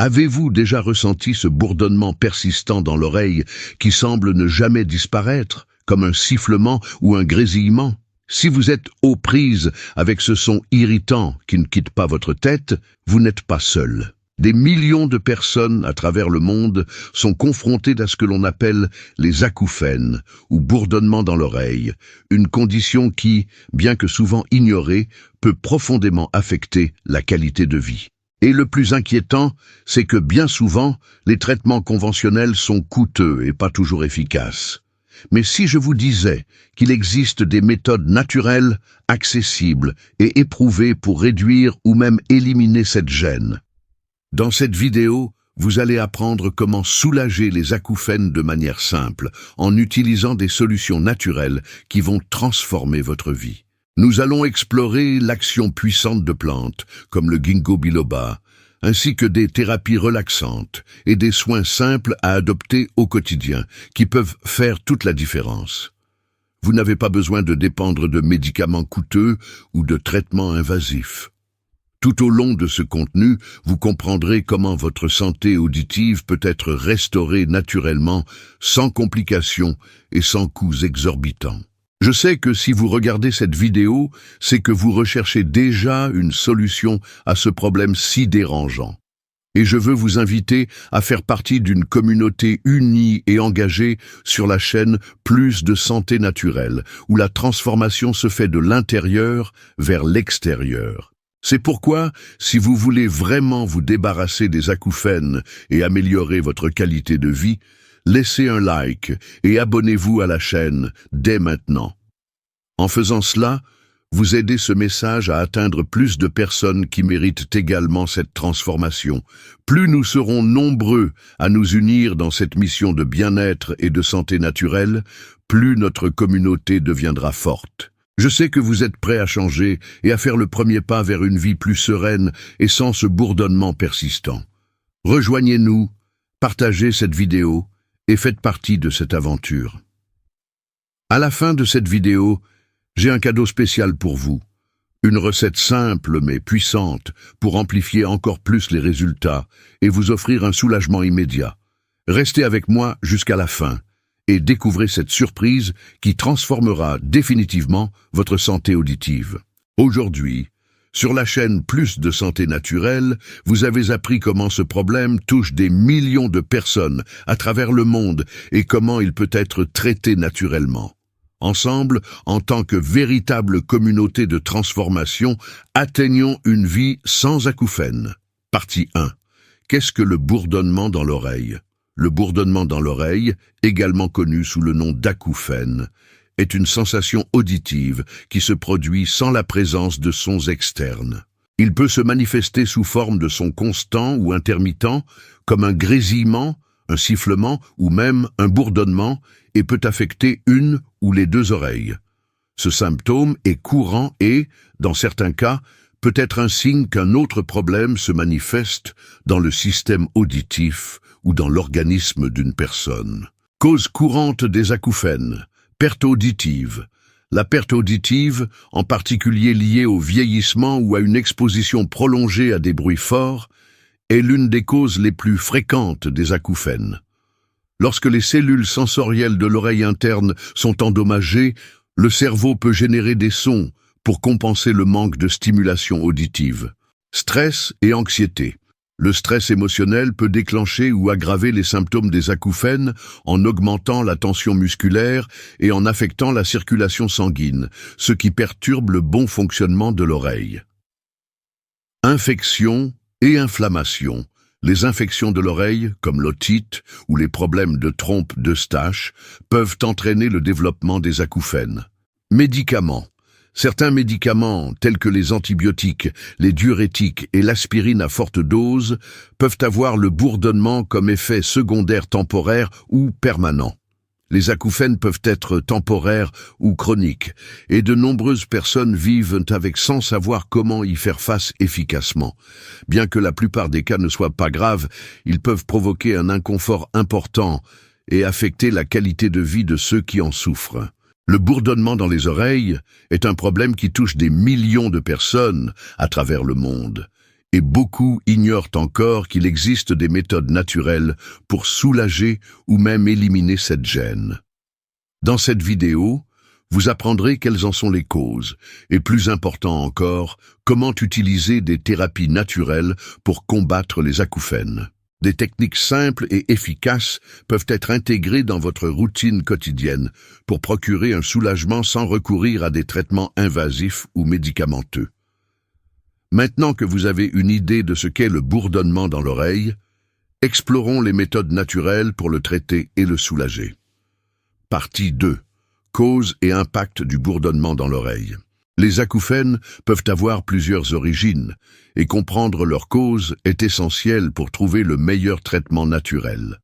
Avez-vous déjà ressenti ce bourdonnement persistant dans l'oreille qui semble ne jamais disparaître, comme un sifflement ou un grésillement? Si vous êtes aux prises avec ce son irritant qui ne quitte pas votre tête, vous n'êtes pas seul. Des millions de personnes à travers le monde sont confrontées à ce que l'on appelle les acouphènes, ou bourdonnements dans l'oreille, une condition qui, bien que souvent ignorée, peut profondément affecter la qualité de vie. Et le plus inquiétant, c'est que bien souvent, les traitements conventionnels sont coûteux et pas toujours efficaces. Mais si je vous disais qu'il existe des méthodes naturelles, accessibles et éprouvées pour réduire ou même éliminer cette gêne? Dans cette vidéo, vous allez apprendre comment soulager les acouphènes de manière simple, en utilisant des solutions naturelles qui vont transformer votre vie. Nous allons explorer l'action puissante de plantes, comme le ginkgo biloba, ainsi que des thérapies relaxantes et des soins simples à adopter au quotidien, qui peuvent faire toute la différence. Vous n'avez pas besoin de dépendre de médicaments coûteux ou de traitements invasifs. Tout au long de ce contenu, vous comprendrez comment votre santé auditive peut être restaurée naturellement, sans complications et sans coûts exorbitants. Je sais que si vous regardez cette vidéo, c'est que vous recherchez déjà une solution à ce problème si dérangeant. Et je veux vous inviter à faire partie d'une communauté unie et engagée sur la chaîne Plus de Santé Naturelle, où la transformation se fait de l'intérieur vers l'extérieur. C'est pourquoi, si vous voulez vraiment vous débarrasser des acouphènes et améliorer votre qualité de vie, laissez un like et abonnez-vous à la chaîne dès maintenant. En faisant cela, vous aidez ce message à atteindre plus de personnes qui méritent également cette transformation. Plus nous serons nombreux à nous unir dans cette mission de bien-être et de santé naturelle, plus notre communauté deviendra forte. Je sais que vous êtes prêts à changer et à faire le premier pas vers une vie plus sereine et sans ce bourdonnement persistant. Rejoignez-nous, partagez cette vidéo et faites partie de cette aventure. À la fin de cette vidéo, j'ai un cadeau spécial pour vous. Une recette simple mais puissante pour amplifier encore plus les résultats et vous offrir un soulagement immédiat. Restez avec moi jusqu'à la fin et découvrez cette surprise qui transformera définitivement votre santé auditive. Aujourd'hui, sur la chaîne Plus de Santé Naturelle, vous avez appris comment ce problème touche des millions de personnes à travers le monde et comment il peut être traité naturellement. Ensemble, en tant que véritable communauté de transformation, atteignons une vie sans acouphènes. Partie 1. Qu'est-ce que le bourdonnement dans l'oreille? Le bourdonnement dans l'oreille, également connu sous le nom d'acouphène, est une sensation auditive qui se produit sans la présence de sons externes. Il peut se manifester sous forme de sons constants ou intermittents, comme un grésillement, un sifflement ou même un bourdonnement, et peut affecter une ou les deux oreilles. Ce symptôme est courant et, dans certains cas, peut être un signe qu'un autre problème se manifeste dans le système auditif ou dans l'organisme d'une personne. Cause courante des acouphènes. Perte auditive. La perte auditive, en particulier liée au vieillissement ou à une exposition prolongée à des bruits forts, est l'une des causes les plus fréquentes des acouphènes. Lorsque les cellules sensorielles de l'oreille interne sont endommagées, le cerveau peut générer des sons pour compenser le manque de stimulation auditive. Stress et anxiété. Le stress émotionnel peut déclencher ou aggraver les symptômes des acouphènes en augmentant la tension musculaire et en affectant la circulation sanguine, ce qui perturbe le bon fonctionnement de l'oreille. Infection et inflammation. Les infections de l'oreille, comme l'otite ou les problèmes de trompe d'Eustache, peuvent entraîner le développement des acouphènes. Médicaments. Certains médicaments, tels que les antibiotiques, les diurétiques et l'aspirine à forte dose, peuvent avoir le bourdonnement comme effet secondaire temporaire ou permanent. Les acouphènes peuvent être temporaires ou chroniques, et de nombreuses personnes vivent avec sans savoir comment y faire face efficacement. Bien que la plupart des cas ne soient pas graves, ils peuvent provoquer un inconfort important et affecter la qualité de vie de ceux qui en souffrent. Le bourdonnement dans les oreilles est un problème qui touche des millions de personnes à travers le monde. Et beaucoup ignorent encore qu'il existe des méthodes naturelles pour soulager ou même éliminer cette gêne. Dans cette vidéo, vous apprendrez quelles en sont les causes, et plus important encore, comment utiliser des thérapies naturelles pour combattre les acouphènes. Des techniques simples et efficaces peuvent être intégrées dans votre routine quotidienne pour procurer un soulagement sans recourir à des traitements invasifs ou médicamenteux. Maintenant que vous avez une idée de ce qu'est le bourdonnement dans l'oreille, explorons les méthodes naturelles pour le traiter et le soulager. Partie 2. Cause et impact du bourdonnement dans l'oreille. Les acouphènes peuvent avoir plusieurs origines, et comprendre leur cause est essentiel pour trouver le meilleur traitement naturel.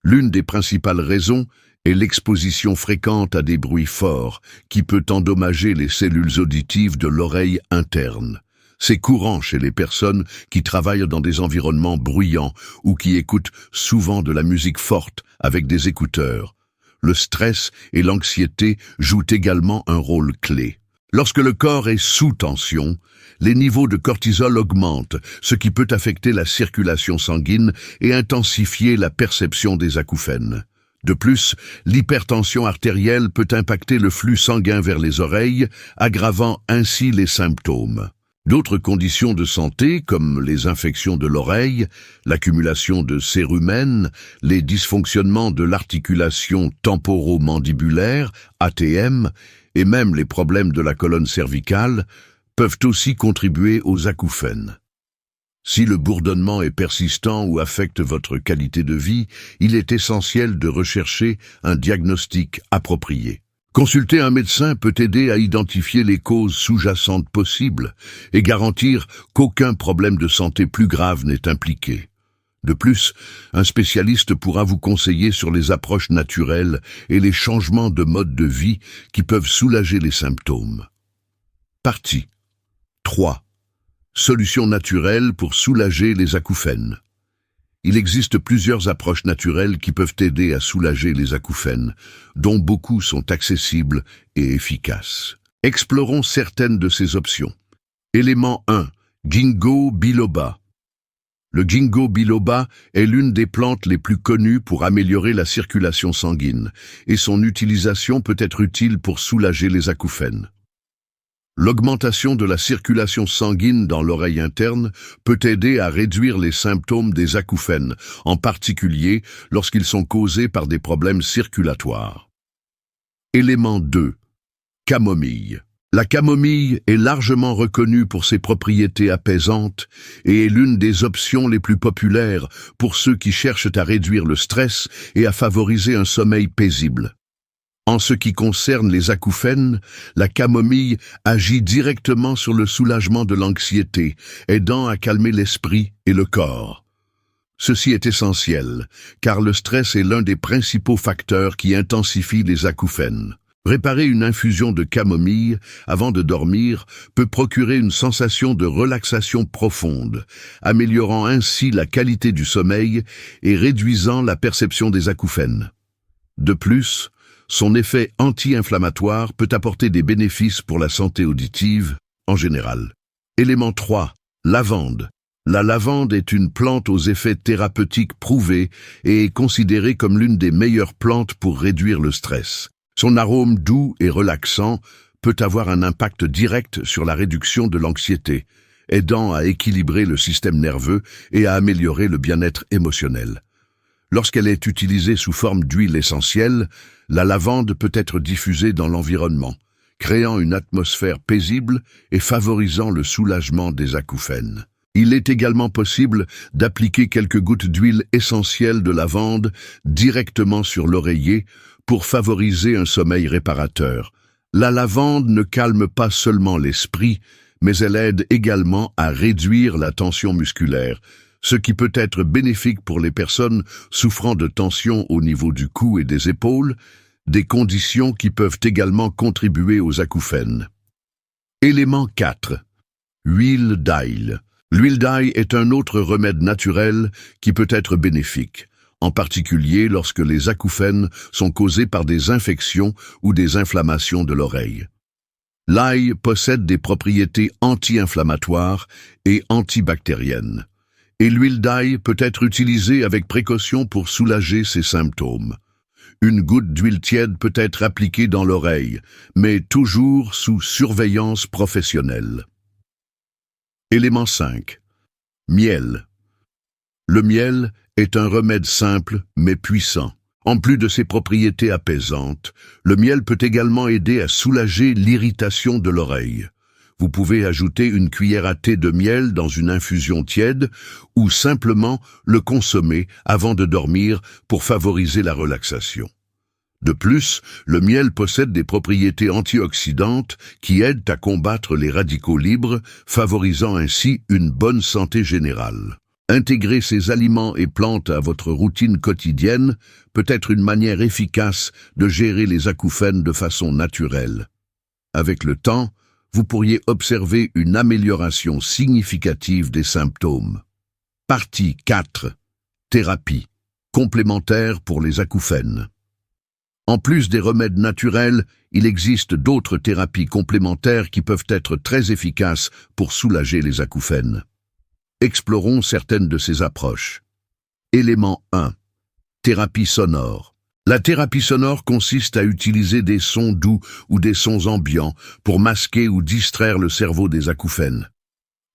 L'une des principales raisons est l'exposition fréquente à des bruits forts, qui peut endommager les cellules auditives de l'oreille interne. C'est courant chez les personnes qui travaillent dans des environnements bruyants ou qui écoutent souvent de la musique forte avec des écouteurs. Le stress et l'anxiété jouent également un rôle clé. Lorsque le corps est sous tension, les niveaux de cortisol augmentent, ce qui peut affecter la circulation sanguine et intensifier la perception des acouphènes. De plus, l'hypertension artérielle peut impacter le flux sanguin vers les oreilles, aggravant ainsi les symptômes. D'autres conditions de santé, comme les infections de l'oreille, l'accumulation de cérumen, les dysfonctionnements de l'articulation temporomandibulaire, ATM, et même les problèmes de la colonne cervicale, peuvent aussi contribuer aux acouphènes. Si le bourdonnement est persistant ou affecte votre qualité de vie, il est essentiel de rechercher un diagnostic approprié. Consulter un médecin peut aider à identifier les causes sous-jacentes possibles et garantir qu'aucun problème de santé plus grave n'est impliqué. De plus, un spécialiste pourra vous conseiller sur les approches naturelles et les changements de mode de vie qui peuvent soulager les symptômes. Partie 3. Solutions naturelles pour soulager les acouphènes. Il existe plusieurs approches naturelles qui peuvent aider à soulager les acouphènes, dont beaucoup sont accessibles et efficaces. Explorons certaines de ces options. Élément 1. Ginkgo biloba. Le ginkgo biloba est l'une des plantes les plus connues pour améliorer la circulation sanguine, et son utilisation peut être utile pour soulager les acouphènes. L'augmentation de la circulation sanguine dans l'oreille interne peut aider à réduire les symptômes des acouphènes, en particulier lorsqu'ils sont causés par des problèmes circulatoires. Élément 2. Camomille. La camomille est largement reconnue pour ses propriétés apaisantes et est l'une des options les plus populaires pour ceux qui cherchent à réduire le stress et à favoriser un sommeil paisible. En ce qui concerne les acouphènes, la camomille agit directement sur le soulagement de l'anxiété, aidant à calmer l'esprit et le corps. Ceci est essentiel, car le stress est l'un des principaux facteurs qui intensifient les acouphènes. Préparer une infusion de camomille avant de dormir peut procurer une sensation de relaxation profonde, améliorant ainsi la qualité du sommeil et réduisant la perception des acouphènes. De plus, son effet anti-inflammatoire peut apporter des bénéfices pour la santé auditive en général. Élément 3. Lavande. La lavande est une plante aux effets thérapeutiques prouvés et est considérée comme l'une des meilleures plantes pour réduire le stress. Son arôme doux et relaxant peut avoir un impact direct sur la réduction de l'anxiété, aidant à équilibrer le système nerveux et à améliorer le bien-être émotionnel. Lorsqu'elle est utilisée sous forme d'huile essentielle, la lavande peut être diffusée dans l'environnement, créant une atmosphère paisible et favorisant le soulagement des acouphènes. Il est également possible d'appliquer quelques gouttes d'huile essentielle de lavande directement sur l'oreiller pour favoriser un sommeil réparateur. La lavande ne calme pas seulement l'esprit, mais elle aide également à réduire la tension musculaire, ce qui peut être bénéfique pour les personnes souffrant de tension au niveau du cou et des épaules, des conditions qui peuvent également contribuer aux acouphènes. Élément 4. Huile d'ail. L'huile d'ail est un autre remède naturel qui peut être bénéfique, en particulier lorsque les acouphènes sont causés par des infections ou des inflammations de l'oreille. L'ail possède des propriétés anti-inflammatoires et antibactériennes, et l'huile d'ail peut être utilisée avec précaution pour soulager ces symptômes. Une goutte d'huile tiède peut être appliquée dans l'oreille, mais toujours sous surveillance professionnelle. Élément 5. Miel. Le miel est un remède simple mais puissant. En plus de ses propriétés apaisantes, le miel peut également aider à soulager l'irritation de l'oreille. Vous pouvez ajouter une cuillère à thé de miel dans une infusion tiède ou simplement le consommer avant de dormir pour favoriser la relaxation. De plus, le miel possède des propriétés antioxydantes qui aident à combattre les radicaux libres, favorisant ainsi une bonne santé générale. Intégrer ces aliments et plantes à votre routine quotidienne peut être une manière efficace de gérer les acouphènes de façon naturelle. Avec le temps, vous pourriez observer une amélioration significative des symptômes. Partie 4. Thérapie. Complémentaire pour les acouphènes. En plus des remèdes naturels, il existe d'autres thérapies complémentaires qui peuvent être très efficaces pour soulager les acouphènes. Explorons certaines de ces approches. Élément 1. Thérapie sonore. La thérapie sonore consiste à utiliser des sons doux ou des sons ambiants pour masquer ou distraire le cerveau des acouphènes.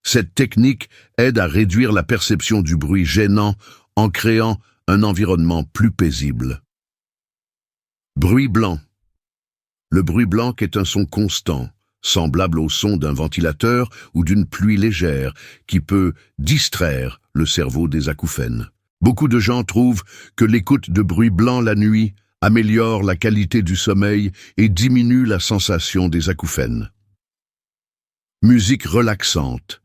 Cette technique aide à réduire la perception du bruit gênant en créant un environnement plus paisible. Bruit blanc. Le bruit blanc est un son constant, semblable au son d'un ventilateur ou d'une pluie légère, qui peut distraire le cerveau des acouphènes. Beaucoup de gens trouvent que l'écoute de bruit blanc la nuit améliore la qualité du sommeil et diminue la sensation des acouphènes. Musique relaxante.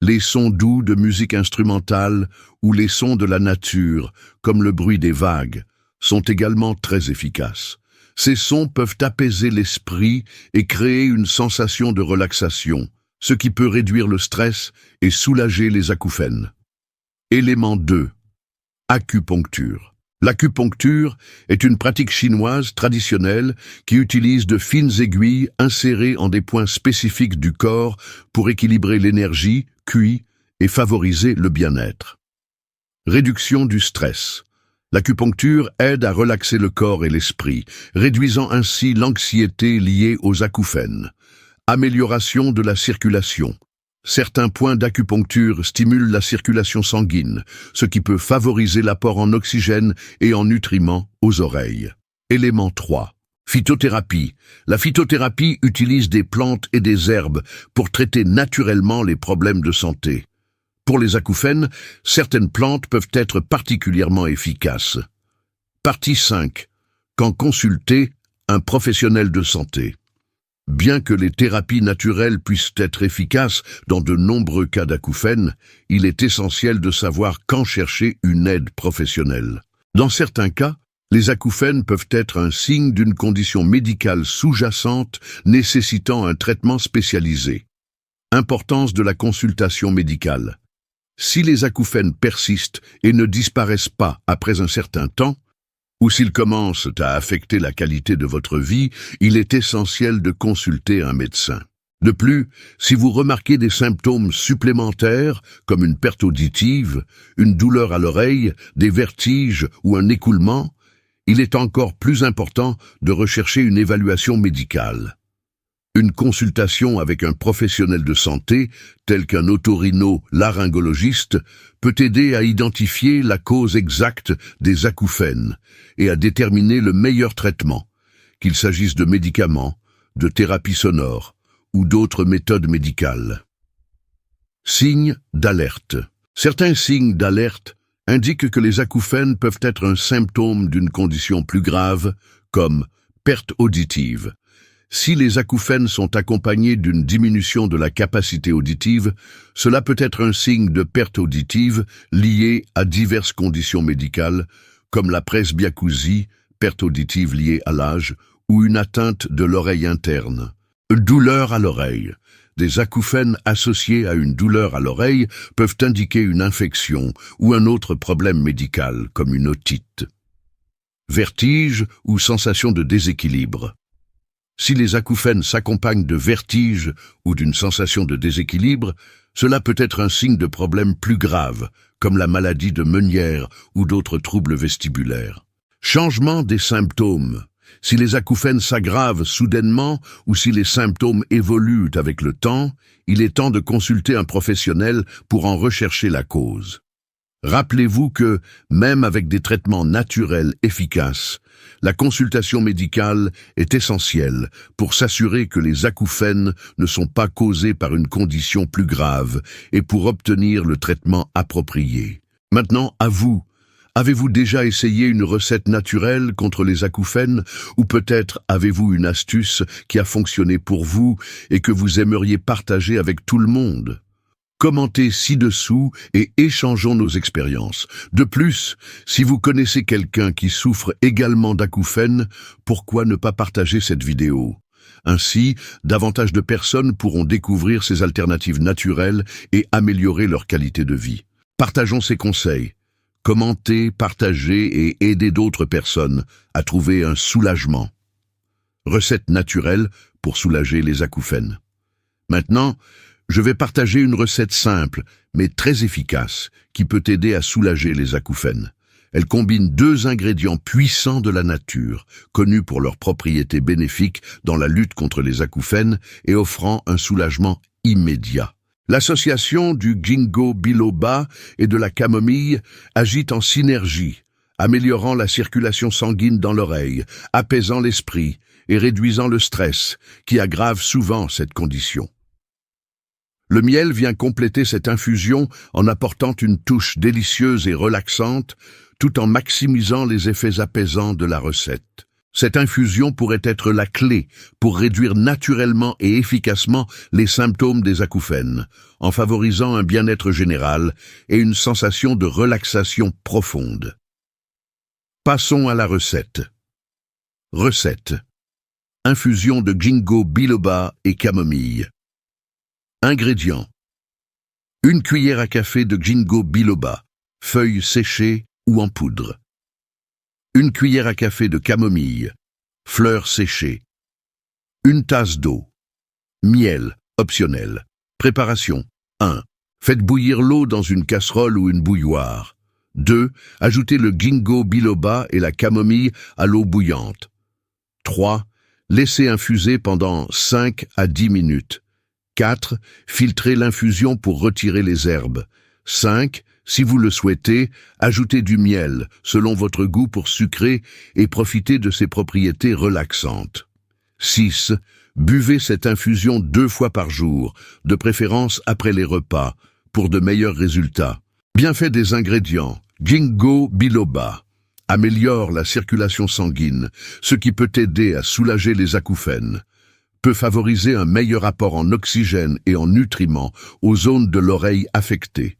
Les sons doux de musique instrumentale ou les sons de la nature, comme le bruit des vagues, sont également très efficaces. Ces sons peuvent apaiser l'esprit et créer une sensation de relaxation, ce qui peut réduire le stress et soulager les acouphènes. Élément 2. Acupuncture. L'acupuncture est une pratique chinoise traditionnelle qui utilise de fines aiguilles insérées en des points spécifiques du corps pour équilibrer l'énergie, QI, et favoriser le bien-être. Réduction du stress. L'acupuncture aide à relaxer le corps et l'esprit, réduisant ainsi l'anxiété liée aux acouphènes. Amélioration de la circulation. Certains points d'acupuncture stimulent la circulation sanguine, ce qui peut favoriser l'apport en oxygène et en nutriments aux oreilles. Élément 3. Phytothérapie. La phytothérapie utilise des plantes et des herbes pour traiter naturellement les problèmes de santé. Pour les acouphènes, certaines plantes peuvent être particulièrement efficaces. Partie 5. Quand consulter un professionnel de santé. Bien que les thérapies naturelles puissent être efficaces dans de nombreux cas d'acouphènes, il est essentiel de savoir quand chercher une aide professionnelle. Dans certains cas, les acouphènes peuvent être un signe d'une condition médicale sous-jacente nécessitant un traitement spécialisé. Importance de la consultation médicale. Si les acouphènes persistent et ne disparaissent pas après un certain temps, ou s'ils commencent à affecter la qualité de votre vie, il est essentiel de consulter un médecin. De plus, si vous remarquez des symptômes supplémentaires, comme une perte auditive, une douleur à l'oreille, des vertiges ou un écoulement, il est encore plus important de rechercher une évaluation médicale. Une consultation avec un professionnel de santé, tel qu'un otorino-laryngologiste, peut aider à identifier la cause exacte des acouphènes et à déterminer le meilleur traitement, qu'il s'agisse de médicaments, de thérapie sonore ou d'autres méthodes médicales. Signes d'alerte. Certains signes d'alerte indiquent que les acouphènes peuvent être un symptôme d'une condition plus grave, comme perte auditive. Si les acouphènes sont accompagnés d'une diminution de la capacité auditive, cela peut être un signe de perte auditive liée à diverses conditions médicales, comme la presbyacousie, perte auditive liée à l'âge, ou une atteinte de l'oreille interne. Douleur à l'oreille. Des acouphènes associés à une douleur à l'oreille peuvent indiquer une infection ou un autre problème médical, comme une otite. Vertige ou sensation de déséquilibre. Si les acouphènes s'accompagnent de vertiges ou d'une sensation de déséquilibre, cela peut être un signe de problème plus grave, comme la maladie de Meunière ou d'autres troubles vestibulaires. Changement des symptômes. Si les acouphènes s'aggravent soudainement ou si les symptômes évoluent avec le temps, il est temps de consulter un professionnel pour en rechercher la cause. Rappelez-vous que, même avec des traitements naturels efficaces, la consultation médicale est essentielle pour s'assurer que les acouphènes ne sont pas causés par une condition plus grave et pour obtenir le traitement approprié. Maintenant, à vous. Avez-vous déjà essayé une recette naturelle contre les acouphènes ou peut-être avez-vous une astuce qui a fonctionné pour vous et que vous aimeriez partager avec tout le monde? Commentez ci-dessous et échangeons nos expériences. De plus, si vous connaissez quelqu'un qui souffre également d'acouphènes, pourquoi ne pas partager cette vidéo? Ainsi, davantage de personnes pourront découvrir ces alternatives naturelles et améliorer leur qualité de vie. Partageons ces conseils. Commentez, partagez et aidez d'autres personnes à trouver un soulagement. Recette naturelle pour soulager les acouphènes. Maintenant, je vais partager une recette simple, mais très efficace, qui peut aider à soulager les acouphènes. Elle combine 2 ingrédients puissants de la nature, connus pour leurs propriétés bénéfiques dans la lutte contre les acouphènes et offrant un soulagement immédiat. L'association du ginkgo biloba et de la camomille agit en synergie, améliorant la circulation sanguine dans l'oreille, apaisant l'esprit et réduisant le stress, qui aggrave souvent cette condition. Le miel vient compléter cette infusion en apportant une touche délicieuse et relaxante, tout en maximisant les effets apaisants de la recette. Cette infusion pourrait être la clé pour réduire naturellement et efficacement les symptômes des acouphènes, en favorisant un bien-être général et une sensation de relaxation profonde. Passons à la recette. Recette. Infusion de ginkgo biloba et camomille. Ingrédients. 1 cuillère à café de ginkgo biloba, feuilles séchées ou en poudre. 1 cuillère à café de camomille, fleurs séchées. 1 tasse d'eau. Miel, optionnel. Préparation. 1. Faites bouillir l'eau dans une casserole ou une bouilloire. 2. Ajoutez le ginkgo biloba et la camomille à l'eau bouillante. 3. Laissez infuser pendant 5 à 10 minutes. 4. Filtrez l'infusion pour retirer les herbes. 5. Si vous le souhaitez, ajoutez du miel, selon votre goût pour sucrer et profitez de ses propriétés relaxantes. 6. Buvez cette infusion 2 fois par jour, de préférence après les repas, pour de meilleurs résultats. Bienfait des ingrédients. Ginkgo biloba améliore la circulation sanguine, ce qui peut aider à soulager les acouphènes. Peut favoriser un meilleur apport en oxygène et en nutriments aux zones de l'oreille affectées.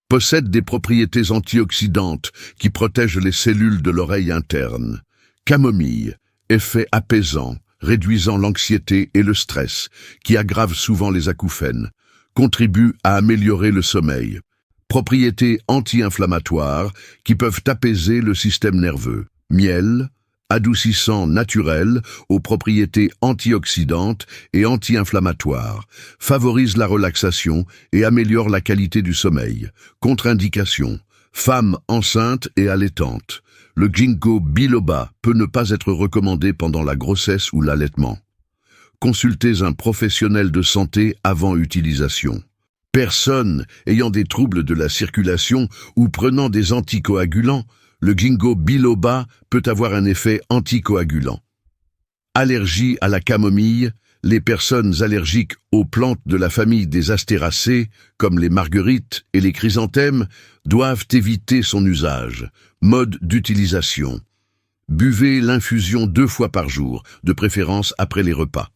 Possède des propriétés antioxydantes qui protègent les cellules de l'oreille interne. Camomille, effet apaisant, réduisant l'anxiété et le stress, qui aggravent souvent les acouphènes, contribue à améliorer le sommeil. Propriétés anti-inflammatoires qui peuvent apaiser le système nerveux. Miel, adoucissant naturel aux propriétés antioxydantes et anti-inflammatoires, favorise la relaxation et améliore la qualité du sommeil. Contre-indication. Femme enceinte et allaitante. Le ginkgo biloba peut ne pas être recommandé pendant la grossesse ou l'allaitement. Consultez un professionnel de santé avant utilisation. Personne ayant des troubles de la circulation ou prenant des anticoagulants, le ginkgo biloba peut avoir un effet anticoagulant. Allergie à la camomille. Les personnes allergiques aux plantes de la famille des astéracées, comme les marguerites et les chrysanthèmes, doivent éviter son usage. Mode d'utilisation. Buvez l'infusion 2 fois par jour, de préférence après les repas.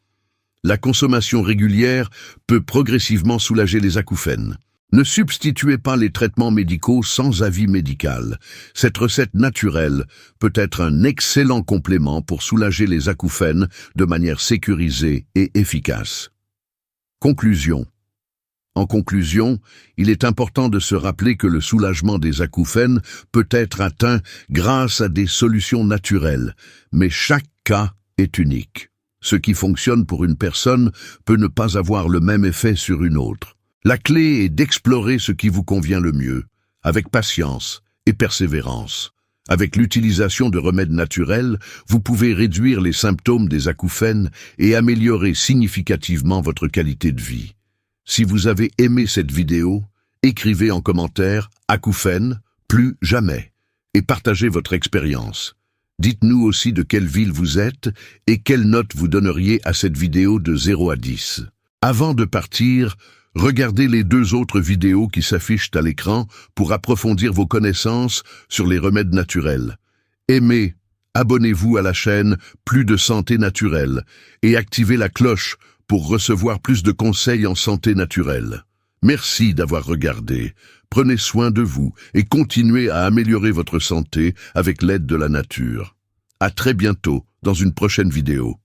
La consommation régulière peut progressivement soulager les acouphènes. Ne substituez pas les traitements médicaux sans avis médical. Cette recette naturelle peut être un excellent complément pour soulager les acouphènes de manière sécurisée et efficace. Conclusion. En conclusion, il est important de se rappeler que le soulagement des acouphènes peut être atteint grâce à des solutions naturelles, mais chaque cas est unique. Ce qui fonctionne pour une personne peut ne pas avoir le même effet sur une autre. La clé est d'explorer ce qui vous convient le mieux, avec patience et persévérance. Avec l'utilisation de remèdes naturels, vous pouvez réduire les symptômes des acouphènes et améliorer significativement votre qualité de vie. Si vous avez aimé cette vidéo, écrivez en commentaire « acouphènes, plus jamais » et partagez votre expérience. Dites-nous aussi de quelle ville vous êtes et quelle note vous donneriez à cette vidéo de 0 à 10. Avant de partir, regardez les 2 autres vidéos qui s'affichent à l'écran pour approfondir vos connaissances sur les remèdes naturels. Aimez, abonnez-vous à la chaîne Plus de santé naturelle et activez la cloche pour recevoir plus de conseils en santé naturelle. Merci d'avoir regardé. Prenez soin de vous et continuez à améliorer votre santé avec l'aide de la nature. À très bientôt dans une prochaine vidéo.